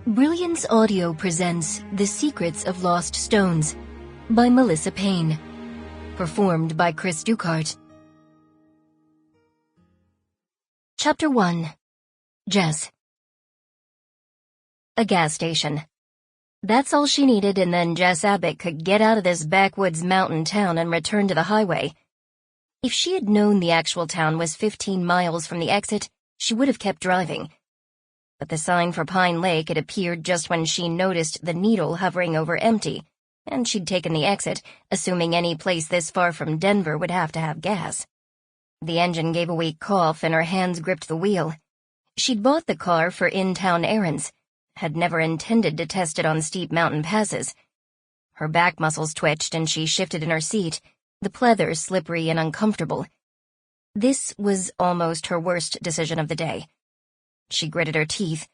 Brilliance Audio presents The Secrets of Lost Stones by Melissa Payne. Performed by Cris Dukehart. Chapter 1. Jess. A gas station. That's all she needed, and then Jess Abbot could get out of this backwoods mountain town and return to the highway. If she had known the actual town was 15 miles from the exit, she would have kept driving. But the sign for Pine Lake had appeared just when she noticed the needle hovering over empty, and she'd taken the exit, assuming any place this far from Denver would have to have gas. The engine gave a weak cough and her hands gripped the wheel. She'd bought the car for in-town errands, had never intended to test it on steep mountain passes. Her back muscles twitched and she shifted in her seat, the pleather slippery and uncomfortable. This was almost her worst decision of the day. She gritted her teeth,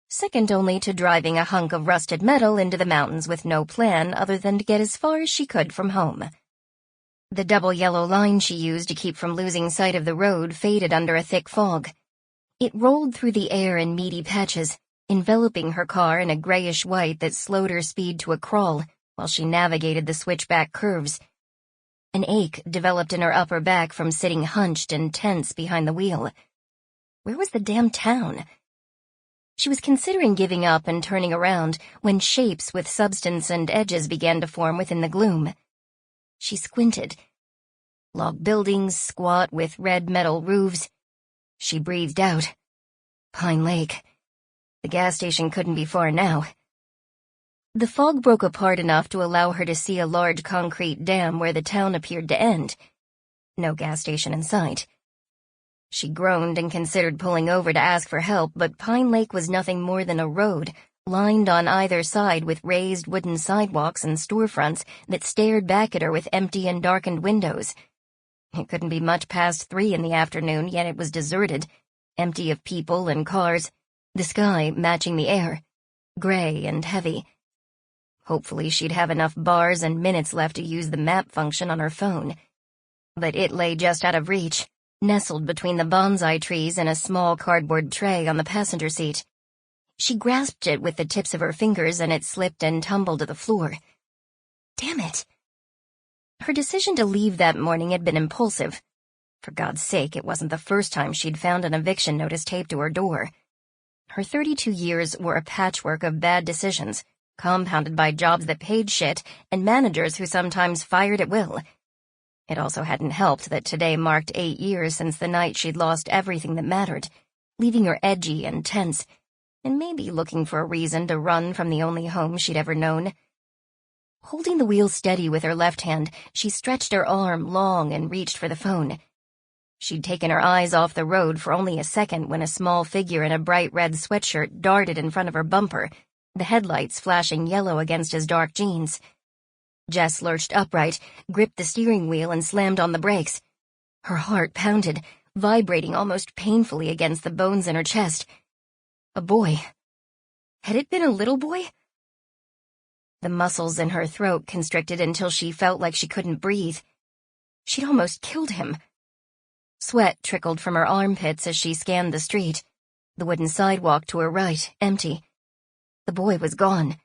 second only to driving a hunk of rusted metal into the mountains with no plan other than to get as far as she could from home. The double yellow line she used to keep from losing sight of the road faded under a thick fog. It rolled through the air in meaty patches, enveloping her car in a grayish-white that slowed her speed to a crawl while she navigated the switchback curves. An ache developed in her upper back from sitting hunched and tense behind the wheel. Where was the damn town? She was considering giving up and turning around when shapes with substance and edges began to form within the gloom. She squinted. Log buildings, squat with red metal roofs. She breathed out. Pine Lake. The gas station couldn't be far now. The fog broke apart enough to allow her to see a large concrete dam where the town appeared to end. No gas station in sight. She groaned and considered pulling over to ask for help, but Pine Lake was nothing more than a road, lined on either side with raised wooden sidewalks and storefronts that stared back at her with empty and darkened windows. It couldn't be much past 3 in the afternoon, yet it was deserted, empty of people and cars, the sky matching the air, gray and heavy. Hopefully she'd have enough bars and minutes left to use the map function on her phone. But it lay just out of reach, nestled between the bonsai trees and a small cardboard tray on the passenger seat. She grasped it with the tips of her fingers and it slipped and tumbled to the floor. Damn it! Her decision to leave that morning had been impulsive. For God's sake, it wasn't the first time she'd found an eviction notice taped to her door. Her 32 years were a patchwork of bad decisions, compounded by jobs that paid shit and managers who sometimes fired at will. It also hadn't helped that today marked 8 years since the night she'd lost everything that mattered, leaving her edgy and tense, and maybe looking for a reason to run from the only home she'd ever known. Holding the wheel steady with her left hand, she stretched her arm long and reached for the phone. She'd taken her eyes off the road for only a second when a small figure in a bright red sweatshirt darted in front of her bumper, the headlights flashing yellow against his dark jeans. Jess lurched upright, gripped the steering wheel, and slammed on the brakes. Her heart pounded, vibrating almost painfully against the bones in her chest. A boy. Had it been a little boy? The muscles in her throat constricted until she felt like she couldn't breathe. She'd almost killed him. Sweat trickled from her armpits as she scanned the street. The wooden sidewalk to her right, empty. The boy was gone.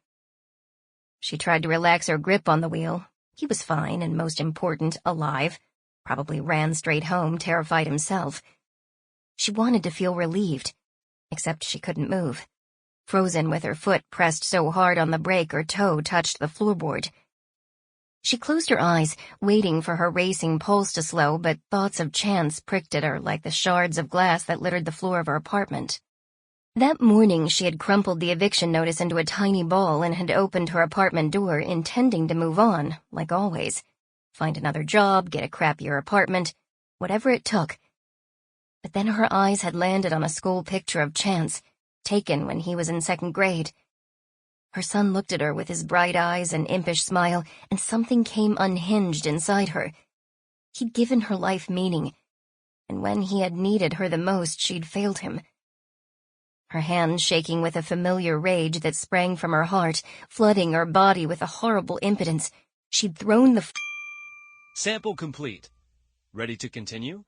She tried to relax her grip on the wheel. He was fine and, most important, alive. Probably ran straight home, terrified himself. She wanted to feel relieved, except she couldn't move. Frozen with her foot pressed so hard on the brake her toe touched the floorboard. She closed her eyes, waiting for her racing pulse to slow, but thoughts of chance pricked at her like the shards of glass that littered the floor of her apartment. That morning she had crumpled the eviction notice into a tiny ball and had opened her apartment door, intending to move on, like always. Find another job, get a crappier apartment, whatever it took. But then her eyes had landed on a school picture of Chance, taken when he was in 2nd grade. Her son looked at her with his bright eyes and impish smile, and something came unhinged inside her. He'd given her life meaning, and when he had needed her the most, she'd failed him. Her hands shaking with a familiar rage that sprang from her heart, flooding her body with a horrible impotence, she'd thrown the Sample complete. Ready to continue?